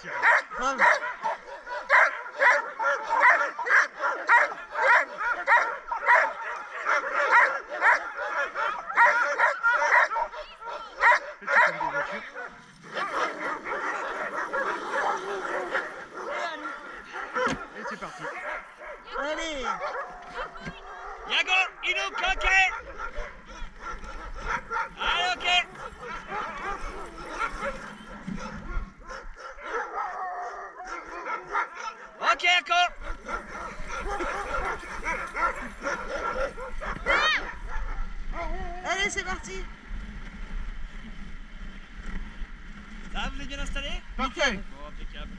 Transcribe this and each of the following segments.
tirer. Grave. Faites comme des voitures. Et c'est parti. Allez. Yago, Inouk, ok. Allez, ok. Ok, Yako. Allez, c'est parti. Ça va, vous êtes bien installés? Parfait. Bon, impeccable.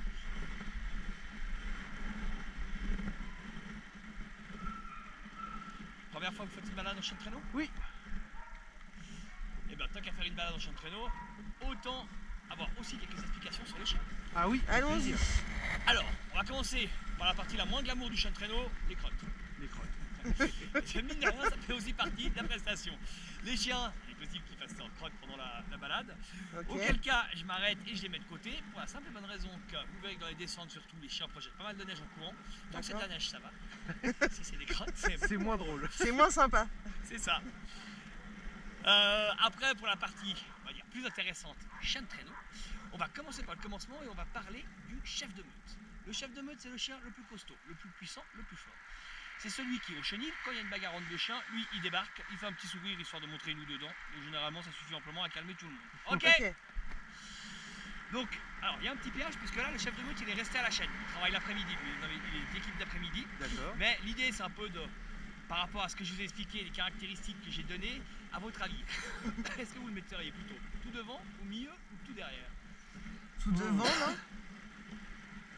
Première fois que vous faites une balade en chien de traîneau? Oui. Et bien, tant qu'à faire une balade en chien de traîneau, autant avoir aussi quelques explications sur les chiens. Ah oui, avec Allons-y. plaisir. Alors, on va commencer par la partie la moins glamour du chien de traîneau, les crottes. Les crottes. Et mine de rien, ça fait aussi partie de la prestation. Les chiens, il est possible qu'ils fassent ça en crotte pendant la balade. Ok. Auquel cas, je m'arrête et je les mets de côté pour la simple et bonne raison que vous verrez que dans les descentes, surtout, les chiens projettent pas mal de neige en courant. Tant que c'est de la neige, ça va. Si c'est des crottes, C'est moins drôle. C'est moins sympa. c'est ça. Après, pour la partie, on va dire, plus intéressante, chien de traîneau, on va commencer par le commencement et on va parler du chef de meute. Le chef de meute, c'est le chien le plus costaud, le plus puissant, le plus fort. C'est celui qui, au chenil, quand il y a une bagarre entre deux chiens, lui, il débarque, il fait un petit sourire histoire de montrer une ou deux dents. Et généralement, ça suffit amplement à calmer tout le monde. Ok. Ok. Donc, alors, il y a un petit piège, puisque là, le chef de meute, il est resté à la chaîne. Il travaille l'après-midi, lui, il est d'équipe d'après-midi. D'accord. Mais l'idée, c'est un peu de, par rapport à ce que je vous ai expliqué, les caractéristiques que j'ai données, à votre avis, est-ce que vous le metteriez plutôt tout devant, au milieu ou tout derrière? Tout devant, là.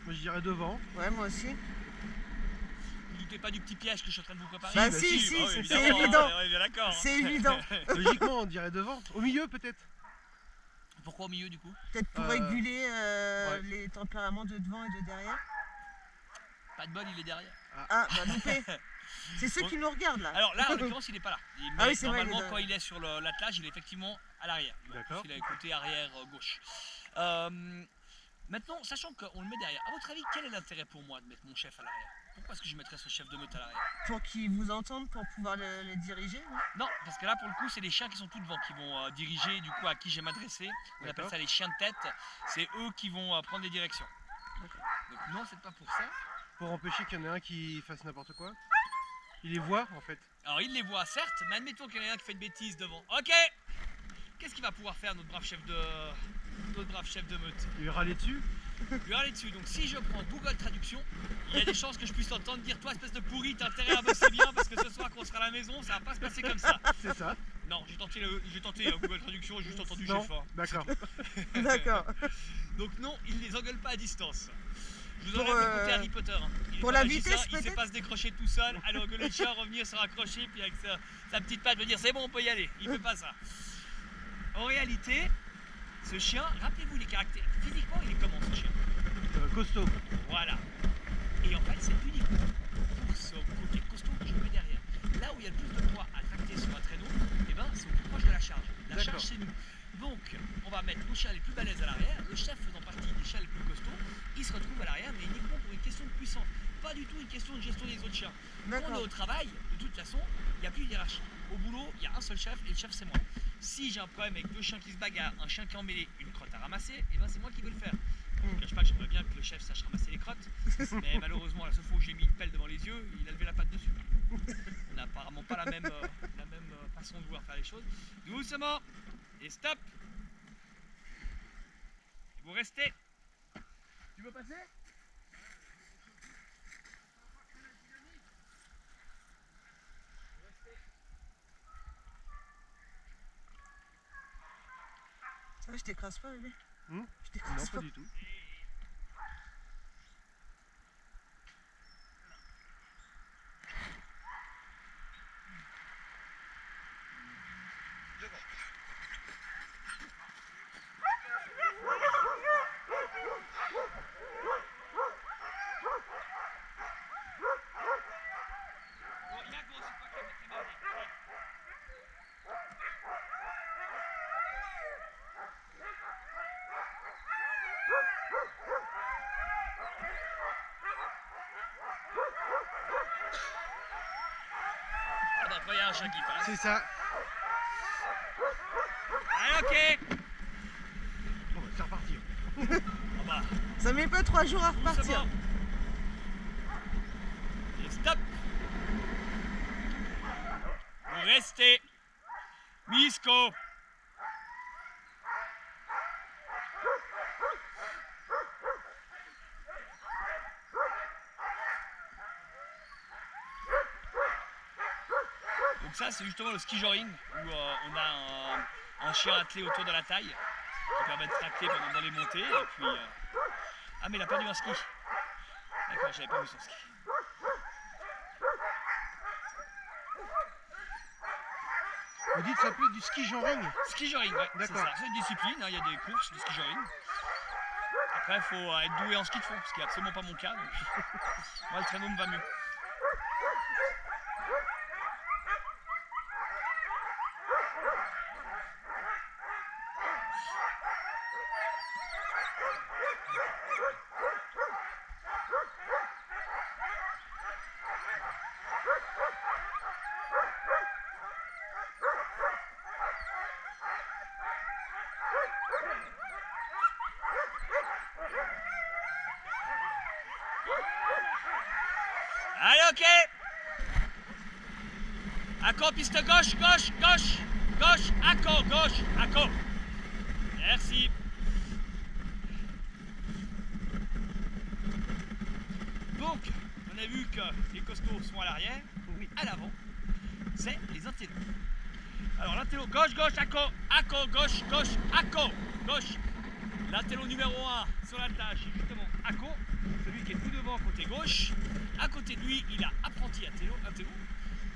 Moi je dirais devant. Ouais, moi aussi. Vous ne doutez pas du petit piège que je suis en train de vous préparer? Bah si, si, bah oui, c'est évidemment, évident. on est bien d'accord. C'est évident. Logiquement on dirait devant. Au milieu peut-être. Pourquoi au milieu du coup? Peut-être pour Euh, réguler ouais. les tempéraments de devant et de derrière. Pas de bol, il est derrière. Ah, bah loupé. C'est ceux qui nous regardent là. Alors là, en l'occurrence, il n'est pas là. Ah oui, c'est vrai, Normalement, il est là. quand il est sur l'attelage, il est effectivement à l'arrière. D'accord. Il a le côté arrière gauche. Maintenant, sachant qu'on le met derrière, à votre avis, quel est l'intérêt pour moi de mettre mon chef à l'arrière? Pourquoi est-ce que je mettrais ce chef de meute à l'arrière? Pour qu'ils vous entendent, pour pouvoir le diriger. Non, Non, parce que là, pour le coup, c'est les chiens qui sont tout devant qui vont diriger, du coup, à qui j'ai m'adresser. On appelle ça les chiens de tête. C'est eux qui vont prendre les directions. Donc non, c'est pas pour ça. Pour empêcher qu'il y en ait un qui fasse n'importe quoi. Il les voit en fait. Alors, il les voit, certes, mais admettons qu'il y en a un qui fait une bêtise devant. Ok. Qu'est-ce qu'il va pouvoir faire, notre brave chef de meute? Il lui râler dessus. Lui aller dessus. Donc si je prends Google Traduction, il y a des chances que je puisse t'entendre dire: toi espèce de pourri, t'as intérêt à bosser bien parce que ce soir quand on sera à la maison, ça va pas se passer comme ça. C'est ça. Non, j'ai tenté Google Traduction, j'ai juste entendu Non. chef. Hein. D'accord. d'accord. Donc non, il les engueule pas à distance. Je vous Pour, enlève le côté Harry Potter. Hein. Il est pour pas la magicien, vitesse, il sait peut-être pas se décrocher tout seul, aller engueuler le chien, revenir se raccrocher, puis avec sa petite patte, me dire c'est bon, on peut y aller. Il fait pas ça. En réalité, ce chien, rappelez-vous les caractères. Physiquement, il est comment ce chien? Costaud. Voilà. Et en fait, c'est uniquement pour ce côté costaud que je mets derrière. Là où il y a le plus de poids à tracter sur un traîneau, et ben, c'est au plus proche de la charge. La charge, D'accord. c'est nous. Donc, on va mettre nos chiens les plus balèzes à l'arrière. Le chef faisant partie des chiens les plus costauds, il se retrouve à l'arrière, mais uniquement pour une question de puissance. Pas du tout une question de gestion des autres chiens. Quand on est D'accord. au travail, de toute façon, il n'y a plus de hiérarchie. Au boulot, il y a un seul chef et le chef, c'est moi. Si j'ai un problème avec deux chiens qui se bagarrent, un chien qui est emmêlé, une crotte à ramasser, et ben c'est moi qui veux le faire. Je ne cache pas que j'aimerais bien que le chef sache ramasser les crottes, mais malheureusement, la seule fois où j'ai mis une pelle devant les yeux, il a levé la patte dessus. On n'a apparemment pas la même façon de vouloir faire les choses. Doucement et stop. Vous restez. Tu veux passer? Ça va, je t'écrase pas, bébé. Je Non, t'écrase pas pas. du tout. Bon, Yago, c'est toi qui as fait tes mains. quand il y a un chien qui passe. C'est ça. Allez, ok. Bon, bah, c'est reparti. Ah bah, Ça met pas 3 jours à repartir. doucement. Et stop. Vous restez. Misco. Donc ça c'est justement le ski joring où on a un chien attelé autour de la taille qui permet de tracter dans les montées et puis ah mais il a perdu un ski. D'accord, j'avais pas vu son ski. Vous dites que ça s'appelle du ski joring. Ski joring, ouais, c'est D'accord. ça. C'est une discipline, hein, il y a des courses de ski joring. Après il faut être doué en ski de fond, ce qui n'est absolument pas mon cas. Donc... Moi le traîneau me va mieux. Allez, ok. Acco, piste gauche, gauche, gauche, gauche, acco, gauche, acco. Merci. Donc, on a vu que les costauds sont à l'arrière, oui, à l'avant, c'est les intellos. Alors l'intello, gauche, gauche, acco, acco, gauche, gauche, acco, gauche. L'intello numéro 1 sur la tâche, c'est justement acco, celui qui est tout devant côté gauche. À côté de lui, il a apprenti intello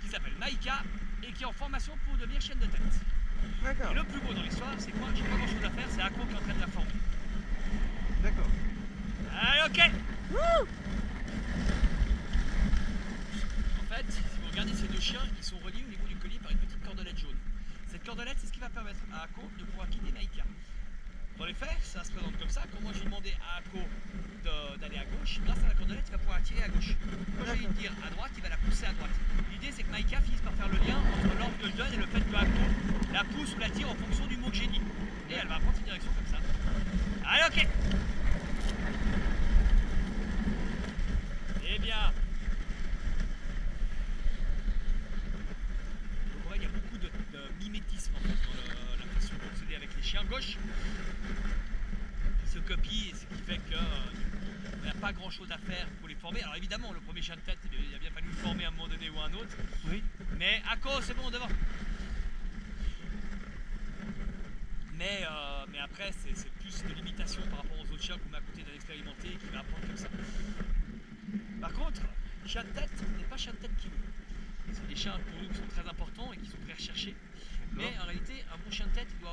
qui s'appelle Maïka et qui est en formation pour devenir chienne de tête. D'accord. Et le plus beau dans l'histoire, c'est quoi? J'ai pas grand chose à faire, c'est Akko qui est en train de la former. D'accord. Allez, ok. Wouh! En fait, si vous regardez ces deux chiens, ils sont reliés au niveau du collier par une petite cordelette jaune. Cette cordelette, c'est ce qui va permettre à Akko de pouvoir guider Maïka. Dans les faits, ça se présente comme ça. Quand moi j'ai demandé à Akko d'aller à gauche, grâce à la cordelette, il va pouvoir tirer à gauche. Quand je vais lui dire à droite, il va la pousser à droite. L'idée, c'est que Maïka finisse par faire le lien entre l'ordre que je donne et le fait que Akko la pousse ou la tire en fonction du mot que j'ai dit. Et elle va prendre cette direction comme ça. Allez, ok. Eh bien. Donc, on voit qu'il y a beaucoup de mimétisme en fait, dans la façon de procéder avec les chiens gauche. Qui se copient et ce qui fait que du coup, on n'a pas grand chose à faire pour les former. Alors évidemment, le premier chien de tête, il a bien fallu le former à un moment donné ou à un autre. Oui. Mais Akko, c'est bon devant. Mais après, c'est plus de limitation par rapport aux autres chiens qu'on met à côté d'un expérimenté qui va apprendre comme ça. Par contre, chien de tête n'est pas chien de tête qui veut. C'est des chiens pour nous qui sont très importants et qui sont très recherchés. Mais en réalité, un bon chien de tête, il doit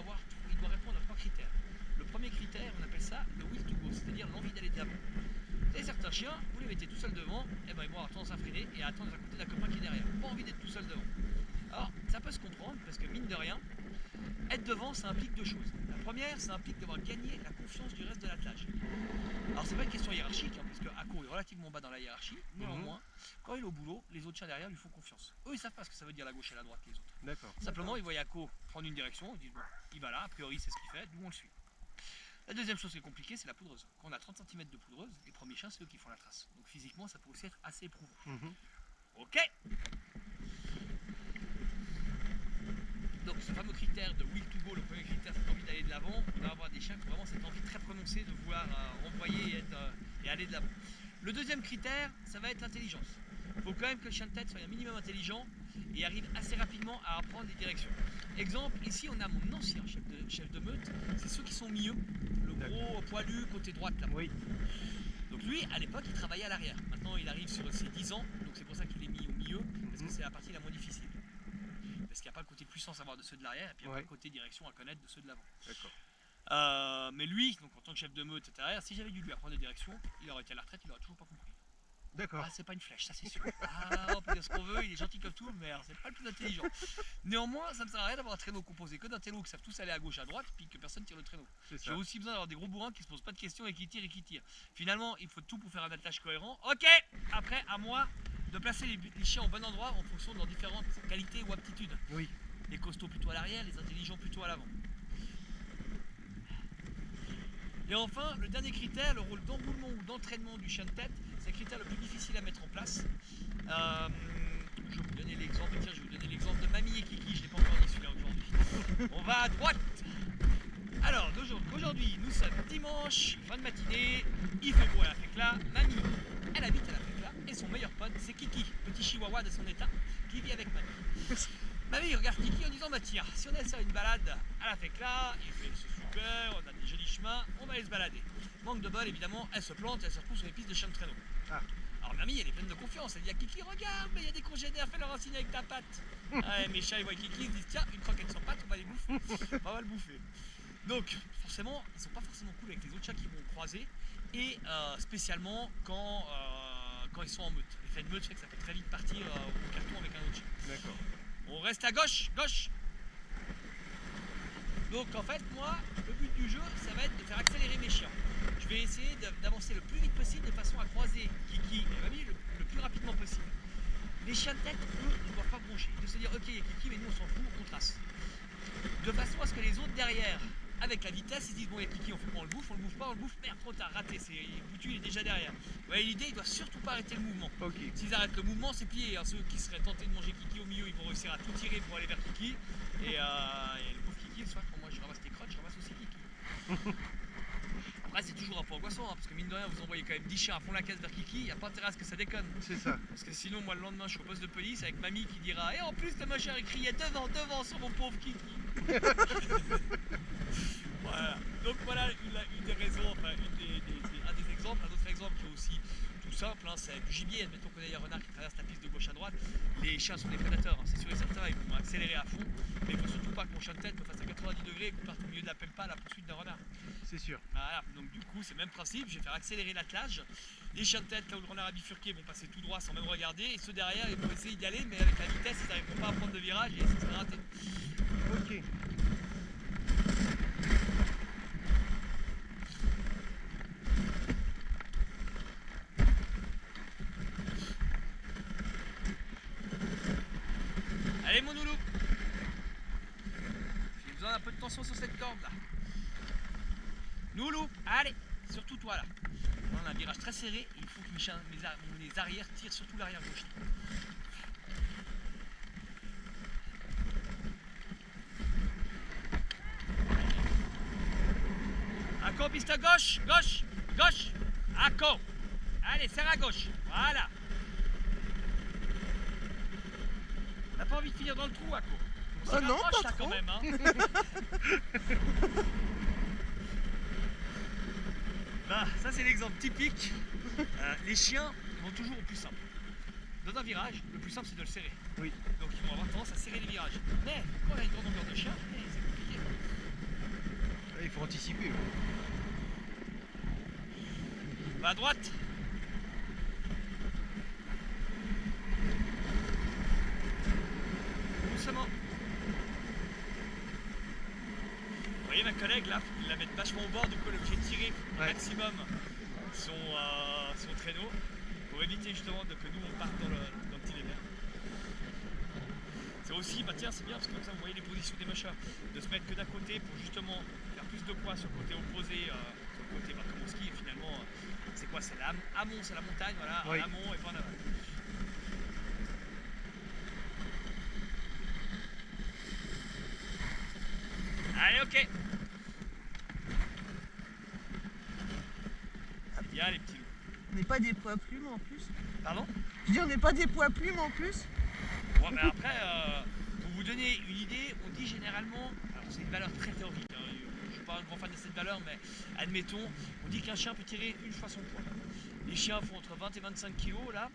répondre à 3 critères. Le premier critère, on appelle ça le will to go, c'est-à-dire l'envie d'aller de l'avant. Vous avez certains chiens, vous les mettez tout seul devant, et ben ils vont avoir tendance à freiner et à attendre à côté d'un copain qui est derrière. Pas envie d'être tout seul devant. Alors, ça peut se comprendre parce que mine de rien, être devant, ça implique 2 choses. La première, ça implique d'avoir gagné la confiance du reste de l'attelage. Alors, c'est pas une question hiérarchique, hein, parce que Akko est relativement bas dans la hiérarchie. Néanmoins, quand il est au boulot, les autres chiens derrière lui font confiance. Eux, ils savent pas ce que ça veut dire la gauche et la droite, les autres. D'accord. Simplement, ils voient Akko prendre une direction, ils disent bon, il va là, a priori, c'est ce qu'il fait, nous on le suit. La deuxième chose qui est compliquée, c'est la poudreuse. Quand on a 30 cm de poudreuse, les premiers chiens, c'est eux qui font la trace. Donc physiquement, ça peut aussi être assez éprouvant. Ok. Donc ce fameux critère de will to go, le premier critère, c'est l'envie d'aller de l'avant. On va avoir des chiens qui ont vraiment cette envie très prononcée de vouloir renvoyer et aller de l'avant. Le deuxième critère, ça va être l'intelligence. Il faut quand même que le chien de tête soit un minimum intelligent et arrive assez rapidement à apprendre les directions. Exemple, ici on a mon ancien chef de meute, c'est ceux qui sont au milieu, le gros poilu côté droite là. Oui. Donc lui, à l'époque, il travaillait à l'arrière. Maintenant, il arrive sur ses 10 ans, donc c'est pour ça qu'il est mis au milieu, parce que c'est la partie la moins difficile. Parce qu'il n'y a pas le côté puissance à voir de ceux de l'arrière, et puis il n'y a pas le côté direction à connaître de ceux de l'avant. D'accord. Mais lui, donc en tant que chef de meute, etc., si j'avais dû lui apprendre des directions, il aurait été à la retraite, il n'aurait toujours pas compris. D'accord. Ah, c'est pas une flèche, ça c'est sûr. Ah, on peut dire ce qu'on veut, il est gentil comme tout, mais c'est pas le plus intelligent. Néanmoins, ça ne sert à rien d'avoir un traîneau composé que d'un télo qui savent tous aller à gauche, à droite, puis que personne tire le traîneau. C'est J'ai ça. aussi besoin d'avoir des gros bourrins qui se posent pas de questions et qui tirent et qui tirent. Finalement, il faut tout pour faire un attelage cohérent. Ok, après, à moi de placer les chiens au bon endroit en fonction de leurs différentes qualités ou aptitudes. Oui. Les costauds plutôt à l'arrière, les intelligents plutôt à l'avant. Et enfin, le dernier critère, le rôle d'enroulement ou d'entraînement du chien de tête, c'est le critère le plus difficile à mettre en place. Je vais vous donner l'exemple, tiens, je vais vous donner l'exemple de Mamie et Kiki, je ne l'ai pas encore dit celui-là aujourd'hui. On va à droite. Alors, aujourd'hui, nous sommes dimanche, fin de matinée, il fait beau à la Fécla, Mamie, elle habite à la Fécla, et son meilleur pote, c'est Kiki, petit chihuahua de son état, qui vit avec Mamie. Mamie regarde Kiki en disant, bah tiens, si on allait faire une balade à la Fécla, il fait super, on a des jolis chemins, on va aller se balader. Manque de bol, évidemment, elle se plante, elle se retrouve sur les pistes de chien de traîneau. Ah. Alors Mamie, elle est pleine de confiance, elle dit à Kiki, regarde, mais il y a des congénères, fais-leur un signe avec ta patte. Ouais, mes chats, ils voient Kiki, ils se disent, tiens, une croquette sans patte, on va les bouffer, on va le bouffer. Donc, forcément, ils sont pas forcément cool avec les autres chats qui vont croiser, et spécialement quand ils sont en meute. L'effet de meute fait que ça peut très vite partir au carton avec un autre chien. D'accord. On reste à gauche, gauche. Donc en fait, moi, le but du jeu, ça va être de faire accélérer mes chiens. Je vais essayer d'avancer le plus vite possible de façon à croiser Kiki et Mamie le plus rapidement possible. Les chiens de tête, eux, ne doivent pas broncher. Ils doivent se dire, ok, il y a Kiki, mais nous on s'en fout, on trace. De façon à ce que les autres derrière, avec la vitesse, ils se disent, bon, il y a Kiki, on le bouffe pas, on le bouffe, merde, trop tard, raté, Boutu, il est déjà derrière. Vous voyez l'idée, ils doivent surtout pas arrêter le mouvement. Ok. S'ils arrêtent le mouvement, c'est plié. Hein. Ceux qui seraient tentés de manger Kiki au milieu, ils vont réussir à tout tirer pour aller vers Kiki. Et le pauvre Kiki, le soir, quand moi je ramasse les crottes, je ramasse aussi Kiki. Après, c'est toujours un peu angoissant, hein, parce que mine de rien, vous envoyez quand même 10 chiens à fond la caisse vers Kiki, il n'y a pas intérêt à ce que ça déconne. C'est ça. Parce que sinon, moi le lendemain, je suis au poste de police avec Mamie qui dira, et en plus, le machin, il criait devant sur mon pauvre Kiki. Voilà. Donc voilà une des raisons, enfin un des exemples. Un autre exemple qui est aussi tout simple, hein, c'est du gibier. Admettons qu'on ait un renard qui traverse la piste de gauche à droite. Les chiens sont des prédateurs, hein, c'est sûr et certain, ils vont accélérer à fond. Mais il ne faut surtout pas que mon chien de tête me fasse à 90 degrés et qu'on parte au milieu de la pampa à la poursuite d'un renard. C'est sûr. Voilà, donc du coup c'est le même principe, je vais faire accélérer l'attelage. Les chiens de tête, là où le renard a bifurqué, vont passer tout droit sans même regarder. Et ceux derrière, ils vont essayer d'y aller, mais avec la vitesse, ils n'arriveront pas à prendre de virage et ça sera raté. Ok. Allez mon loulou, j'ai besoin d'un peu de tension sur cette corde là. Loulou, allez, surtout toi là. On a un virage très serré et il faut que mes arrières tirent surtout l'arrière gauche. Acco, piste à gauche, gauche, gauche. Acco. Allez, serre à gauche. Voilà. T'as pas envie de finir dans le trou, Acco? On s'y non, rapproche pas là trop. quand même, hein. Bah, ça c'est l'exemple typique. Les chiens vont toujours au plus simple. Dans un virage, le plus simple c'est de le serrer. Oui. Donc ils vont avoir tendance à serrer les virages. Mais quand il y a une grande longueur de chien, c'est compliqué. Là, il faut anticiper. Ouais. Va à droite. Doucement. Vous voyez ma collègue là, il la met vachement au bord, du coup elle est obligée de tirer au maximum son traîneau pour éviter justement que nous on parte dans le petit délire. C'est aussi, bah tiens c'est bien parce que comme ça vous voyez les positions des machins, de se mettre que d'un côté pour justement faire plus de poids sur le côté opposé, sur le côté comme au ski et finalement c'est quoi, c'est l'amont, c'est la montagne, voilà, Oui. en amont et pas en aval. Allez, ok. Bien les petits loups. On n'est pas des poids plumes en plus. Pardon? Je dis on n'est pas des poids plumes en plus. Ouais, mais après, pour vous donner une idée, on dit généralement, alors c'est une valeur très théorique, hein, je ne suis pas un grand fan de cette valeur, mais admettons, on dit qu'un chien peut tirer une fois son poids. Les chiens font entre 20 et 25 kg là,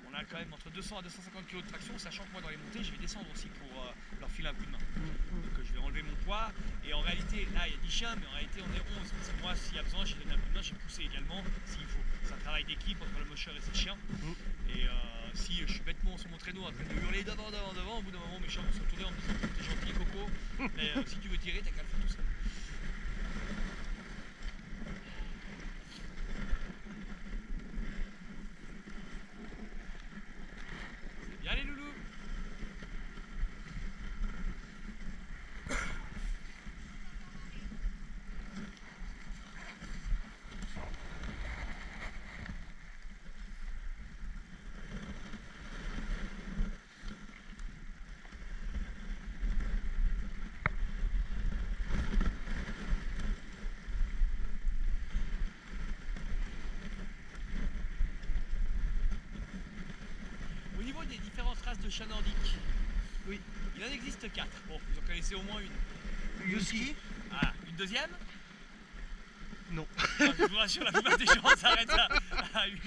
on a quand même entre 200 à 250 kg de traction, sachant que moi dans les montées, je vais descendre aussi pour leur filer un coup de main. Donc je vais enlever mon poids, et en réalité, là il y a 10 chiens, mais en réalité on est 11, parce que moi s'il y a besoin, je vais donner un coup de main, je vais pousser également s'il faut. C'est un travail travail d'équipe entre le mocheur et ses chiens. Et si je suis bêtement sur mon traîneau en train de hurler devant, au bout d'un moment mes chiens vont se retourner en me disant t'es gentil Coco, mais si tu veux tirer t'as qu'à le faire tout seul. C'est bien les loulous. Au niveau des différentes races de chiens nordiques, Oui. il en existe 4. Bon, vous en connaissez au moins une. Husky. Ah, une deuxième? Non. Non, je vous rassure, la plupart des gens s'arrêtent à 8.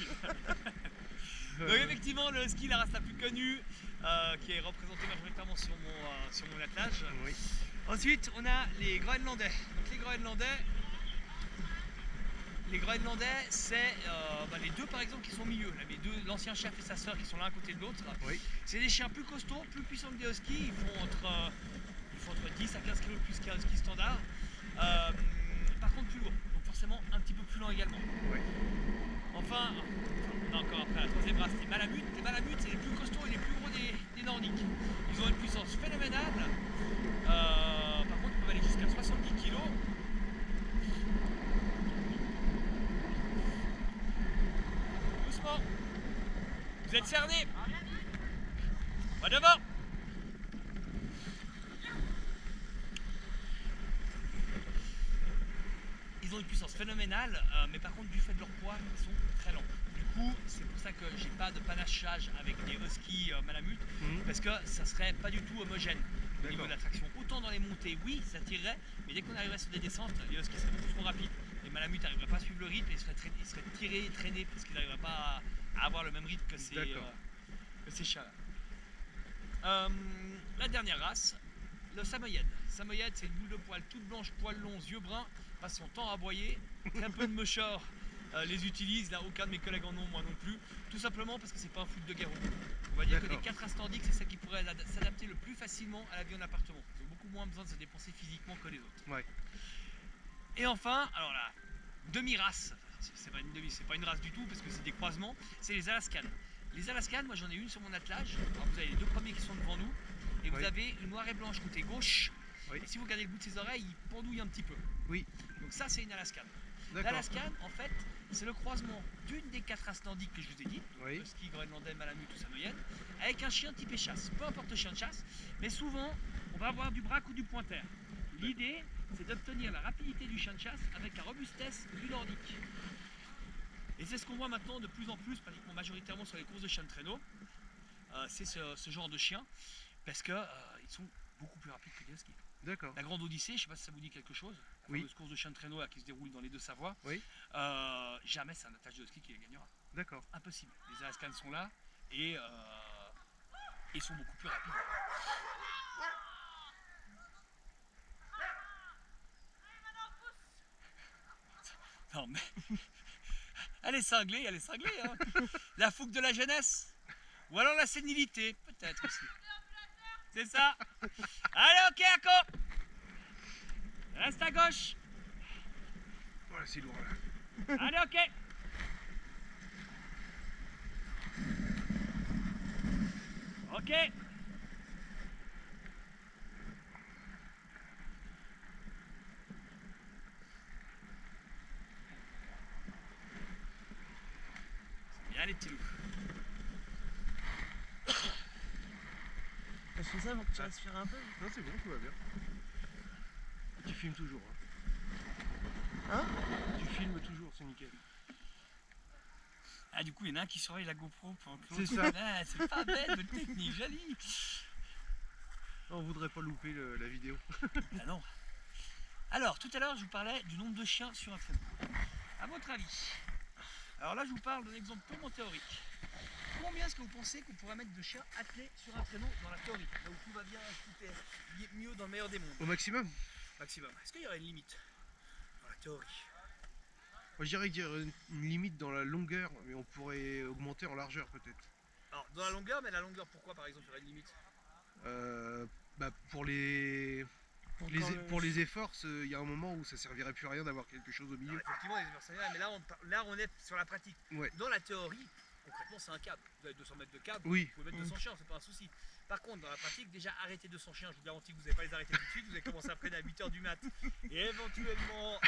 Donc effectivement, le husky, la race la plus connue, qui est représentée majoritairement sur mon attelage. Oui. Ensuite, on a les Groenlandais. Donc les Groenlandais, c'est les deux par exemple qui sont au milieu. Là, l'ancien chef et sa sœur qui sont l'un à côté de l'autre. Oui. C'est des chiens plus costauds, plus puissants que des huskies. Ils font entre 10 à 15 kg plus qu'un husky standard. Par contre plus lourd, donc forcément un petit peu plus lent également. Oui. Enfin, on a encore après la troisième race, les Malamutes. Les Malamutes, c'est les plus costauds et les plus gros des Nordiques. Ils ont une puissance phénoménale. Par contre, ils peuvent aller jusqu'à 70 kg. Doucement. Vous êtes cernés. Va devant. Ils ont une puissance phénoménale, mais par contre, du fait de leur poids, ils sont très lents. Du coup, c'est pour ça que j'ai pas de panachage avec des huskies Malamutes, parce que ça serait pas du tout homogène au niveau de la traction. Autant dans les montées, oui, ça tirerait, mais dès qu'on arriverait sur des descentes, les huskies seraient beaucoup trop rapides. Les Malamutes n'arriveraient pas à suivre le rythme et ils seraient tirés et traînés parce qu'ils n'arriveraient pas à avoir le même rythme que ces chiens-là. La dernière race, le Samoyed. Samoyed, c'est une boule de poils toute blanche, poils longs, yeux bruns, passe son temps à aboyer. Très peu de mocheurs les utilisent, là aucun de mes collègues en ont, moi non plus. Tout simplement parce que c'est pas un foot de guerre. On va dire que les 4 races nordiques, c'est celle qui pourrait s'adapter le plus facilement à la vie en appartement. Ils ont beaucoup moins besoin de se dépenser physiquement que les autres. Ouais. Et enfin, alors là, demi-race, c'est pas une race du tout parce que c'est des croisements, c'est les Alaskan. Les Alaskan, moi j'en ai une sur mon attelage. Alors vous avez les deux premiers qui sont devant nous, et vous avez une noire et blanche côté gauche. Oui. Et si vous regardez le bout de ses oreilles, il pendouille un petit peu. Oui. Donc ça, c'est une Alaskan. D'accord. L'Alaskan, en fait, c'est le croisement d'une des 4 races nordiques que je vous ai dit, Oui. husky, groenlandais, malamute ou samoyède, avec un chien typé chasse. Peu importe le chien de chasse, mais souvent, on va avoir du braque ou du pointer. L'idée, c'est d'obtenir la rapidité du chien de chasse avec la robustesse du nordique. Et c'est ce qu'on voit maintenant de plus en plus, pratiquement majoritairement sur les courses de chiens de traîneau. C'est ce genre de chien, parce qu'ils sont beaucoup plus rapides que les huskies. D'accord. La Grande Odyssée, je ne sais pas si ça vous dit quelque chose, la fameuse course de chiens de traîneau là, qui se déroule dans les Deux-Savoies. Oui. Jamais c'est un attelage de husky qui les gagnera. D'accord. Impossible. Les Alaskans sont là et ils sont beaucoup plus rapides. Non mais... Elle est cinglée hein. La fougue de la jeunesse. Ou alors la sénilité, peut-être aussi. C'est ça. Allez, ok, Ako. Reste à gauche. Voilà, c'est lourd là. Allez, ok. Ok. C'est bien les petits loups. Je fais ça pour que tu respires un peu. Non, c'est bon, tout va bien. Tu filmes toujours. Hein? Tu filmes toujours, c'est nickel. Ah, du coup, il y en a un qui surveille la GoPro pendant que C'est l'autre- ça. Ah, c'est pas bête, votre technique, jolie. On voudrait pas louper la vidéo. Ah non. Alors, tout à l'heure, je vous parlais du nombre de chiens sur un traîneau. À votre avis, alors là, je vous parle d'un exemple purement théorique. Combien est-ce que vous pensez qu'on pourrait mettre de chiens attelés sur un traîneau dans la théorie? Là où tout va bien, tout est mieux dans le meilleur des mondes. Au maximum. Maximum. Est-ce qu'il y aurait une limite dans la théorie? Moi, je dirais qu'il y aurait une limite dans la longueur, mais on pourrait augmenter en largeur peut-être. Alors, dans la longueur, mais la longueur, pourquoi par exemple, il y aurait une limite? Euh, pour les, pour les efforts, il y a un moment où ça servirait plus à rien d'avoir quelque chose au Alors, milieu. effectivement, les efforts, mais là, on est sur la pratique. Ouais. Dans la théorie, concrètement, c'est un câble. Vous avez 200 mètres de câble, Oui. vous pouvez mettre 200 chiens, c'est pas un souci. Par contre, dans la pratique, déjà arrêter 200 chiens, je vous garantis que vous n'allez pas les arrêter tout de suite, vous allez commencer à freiner à 8h du mat. Et éventuellement,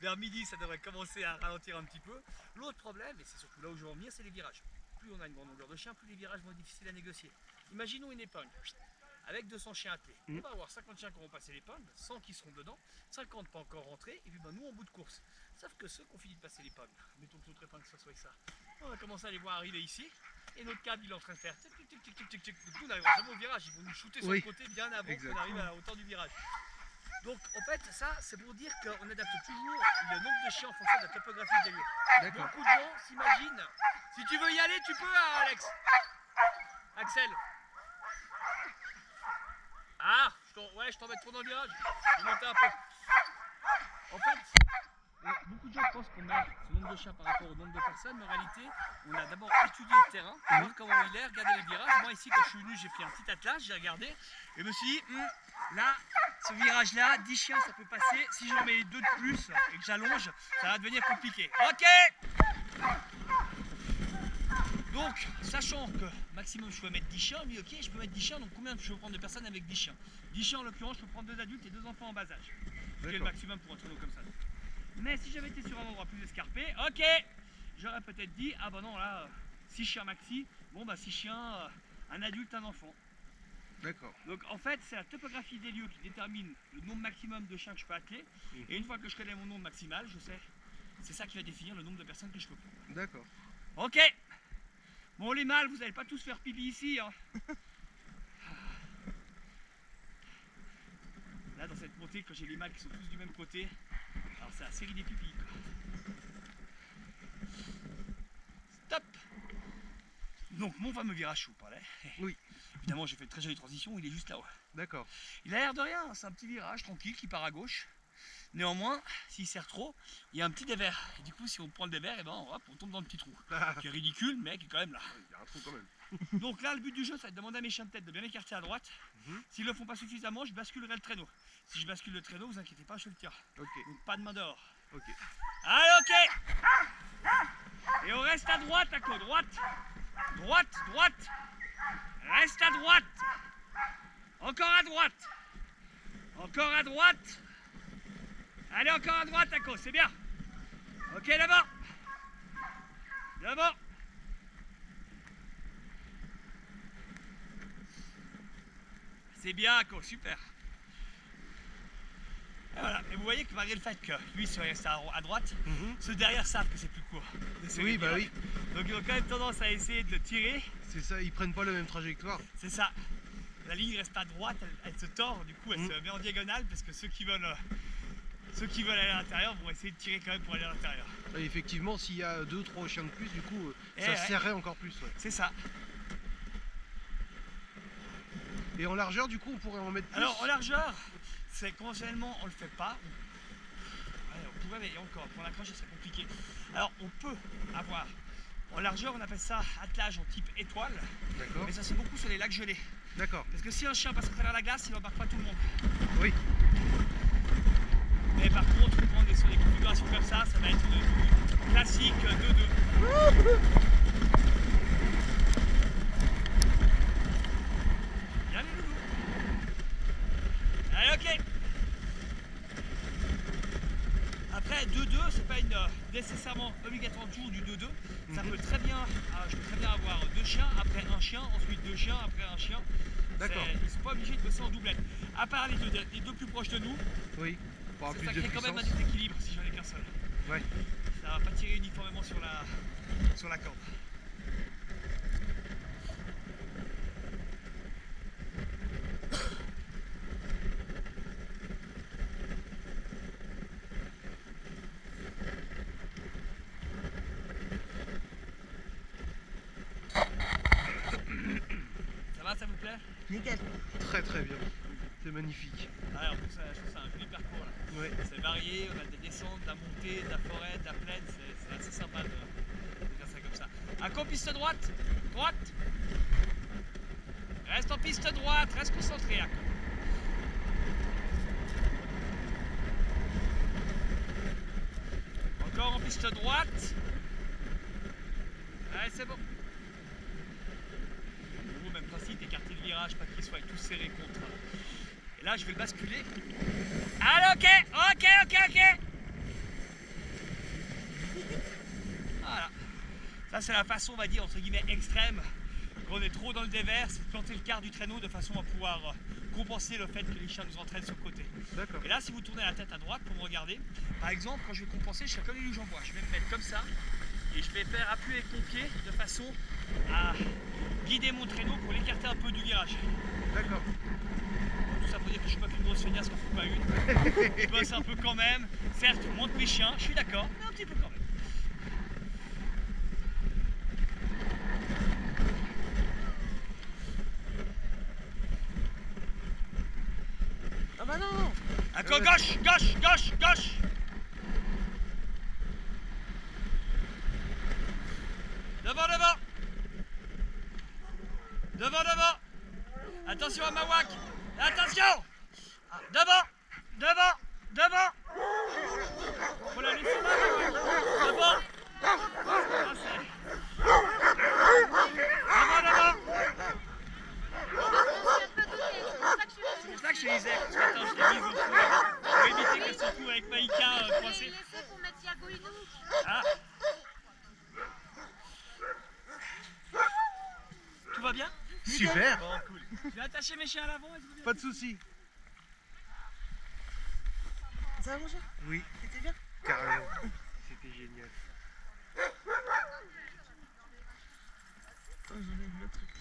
vers midi, ça devrait commencer à ralentir un petit peu. L'autre problème, et c'est surtout là où je veux en venir, c'est les virages. Plus on a une grande longueur de chien, plus les virages vont être difficiles à négocier. Imaginons une épingle. Avec 200 chiens attelés, on va avoir 50 chiens qui vont passer l'épingle, 100 qui seront dedans, 50 pas encore rentrés, et puis nous en bout de course. Sauf que ceux qui ont fini de passer l'épingle, mettons que l'autre épingle soit avec ça, on va commencer à les voir arriver ici, et notre câble il est en train de faire tic tic tic tic tic tic. Donc nous on n'arrivera jamais au virage, ils vont nous shooter sur le côté bien avant qu'on arrive à la hauteur du virage. Donc en fait ça c'est pour dire qu'on adapte toujours le nombre de chiens en fonction de la topographie des lieux. Beaucoup de gens s'imaginent, si tu veux y aller tu peux Alex. Axel. Ah, je t'en mets trop dans le virage. Je vais monter un peu. En fait, beaucoup de gens pensent qu'on met ce nombre de chiens par rapport au nombre de personnes, mais en réalité, on a d'abord étudié le terrain, voir comment il est, regarder les virages. Moi ici, quand je suis venu, j'ai pris un petit atlas, j'ai regardé et je me suis dit, là, ce virage-là, 10 chiens, ça peut passer. Si j'en mets 2 de plus et que j'allonge, ça va devenir compliqué. Ok. Donc, sachant que maximum je peux mettre 10 chiens, lui ok, je peux mettre 10 chiens, donc combien je peux prendre de personnes avec 10 chiens? 10 chiens en l'occurrence, je peux prendre 2 adultes et 2 enfants en bas âge. Ce qui est le maximum pour un tonneau comme ça. Mais si j'avais été sur un endroit plus escarpé, ok, j'aurais peut-être dit, ah bah non là, 6 chiens maxi, bon bah 6 chiens, un adulte, un enfant. D'accord. Donc en fait, c'est la topographie des lieux qui détermine le nombre maximum de chiens que je peux atteler. Et une fois que je connais mon nombre maximal, je sais, c'est ça qui va définir le nombre de personnes que je peux prendre. D'accord. Ok. Bon les mâles, vous n'allez pas tous faire pipi ici hein. Là dans cette montée, quand j'ai les mâles qui sont tous du même côté, alors c'est la série des pipis quoi. Stop. Donc mon fameux virage, je vous parlais. Oui. Évidemment j'ai fait une très jolie transition, il est juste là-haut. D'accord. Il a l'air de rien, c'est un petit virage tranquille qui part à gauche. Néanmoins, s'il sert trop, il y a un petit dévers. Et du coup, si on prend le dévers, et ben, hop, on tombe dans le petit trou. Qui est ridicule, mais qui est quand même là. Il y a un trou quand même. Donc là, le but du jeu, ça va être de demander à mes chiens de tête de bien écarter à droite. S'ils ne le font pas suffisamment, je basculerai le traîneau. Si je bascule le traîneau, vous inquiétez pas, je le tire. Ok. Donc pas de main dehors. Ok. Allez, ok. Et on reste à droite, à côté. Droite. Droite, droite. Reste à droite. Encore à droite. Encore à droite. Allez, encore à droite, Ako, c'est bien. Ok, d'abord. D'abord. C'est bien, Ako, super. Et voilà, et vous voyez que malgré le fait que lui soit resté à droite, ceux derrière savent que c'est plus court. Oui, bah oui. Donc ils ont quand même tendance à essayer de le tirer. C'est ça, ils prennent pas la même trajectoire. C'est ça. La ligne reste à droite, elle se tord, du coup elle se met en diagonale parce que ceux qui veulent aller à l'intérieur vont essayer de tirer quand même pour aller à l'intérieur. Et effectivement, s'il y a 2-3 chiens de plus, du coup, ça serrait encore plus. Ouais. C'est ça. Et en largeur, du coup, on pourrait en mettre plus. Alors en largeur, c'est conventionnellement on le fait pas. Ouais, on pourrait, mais encore, pour l'accroche, c'est compliqué. Alors on peut avoir, en largeur, on appelle ça attelage en type étoile. D'accord. Mais ça c'est beaucoup sur les lacs gelés. D'accord. Parce que si un chien passe à travers la glace, il n'embarque pas tout le monde. Oui. Mais par contre, quand on est sur des configurations comme ça va être une classique 2-2. Bien les loulous. Allez, ok. Après, 2-2, c'est pas nécessairement obligatoire toujours du 2-2. Ça peut très bien, je peux très bien avoir 2 chiens, après un chien, ensuite 2 chiens, après un chien. D'accord. Ils ne sont pas obligés de bosser en doublette. À part les deux plus proches de nous. Oui. Pour avoir Ça plus de crée quand même un puissance. déséquilibre si j'en ai qu'un seul. Ouais. Ça va pas tirer uniformément sur la corde. Ça va, ça vous plaît? Nickel. Très très bien. C'est magnifique. Ouais, en plus, je trouve que c'est un joli parcours là. Ouais. C'est varié, on a des descentes, de la montée, de la forêt, de la plaine, c'est assez sympa de faire ça comme ça. Encore piste droite, droite. Reste en piste droite, reste concentré. Akko. Encore en piste droite. Allez, c'est bon. Au même principe, écarter le virage, pas qu'ils soient tous serrés contre. Et là, je vais le basculer. Allez, ok. Voilà. Ça, c'est la façon, on va dire, entre guillemets, extrême. Quand on est trop dans le dévers, c'est de planter le quart du traîneau de façon à pouvoir compenser le fait que les chiens nous entraînent sur le côté. D'accord. Et là, si vous tournez la tête à droite pour me regarder, par exemple, quand je vais compenser, je fais comme les loups, j'en vois. Je vais me mettre comme ça et je vais faire appuyer avec mon pied de façon à guider mon traîneau pour l'écarter un peu du virage. D'accord. Tout ça pour dire que je suis pas qu'une grosse feignasse, qu'on ne fout pas une. Je bosse un peu quand même. Certes, moins que mes chiens, je suis d'accord, mais un petit peu quand même. Ah bah non. Encore gauche. Devant. Attention à ma whack. Attention. Devant. Faut la laisser là, ma whack. Devant. Ah, devant. C'est pour ça que je disais ce matin, je l'ai mise au fond. Pour éviter qu'elle se retrouve avec Maïka coincée. laissé pour mettre Thiago Inou. Ah. Tout va bien? Super. Bon, cool. Je vais attacher mes chiens à l'avant et tout va bien. Pas de soucis. Ça va mon chat? Oui, C'était bien? carrément. C'était génial. Attends, j'enlève le truc.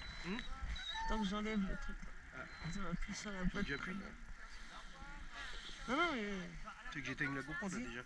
Attends que j'enlève le truc. Attends, appuie sur la boîte. J'appuie. Non, mais... Tu sais que j'éteigne la GoPro là déjà.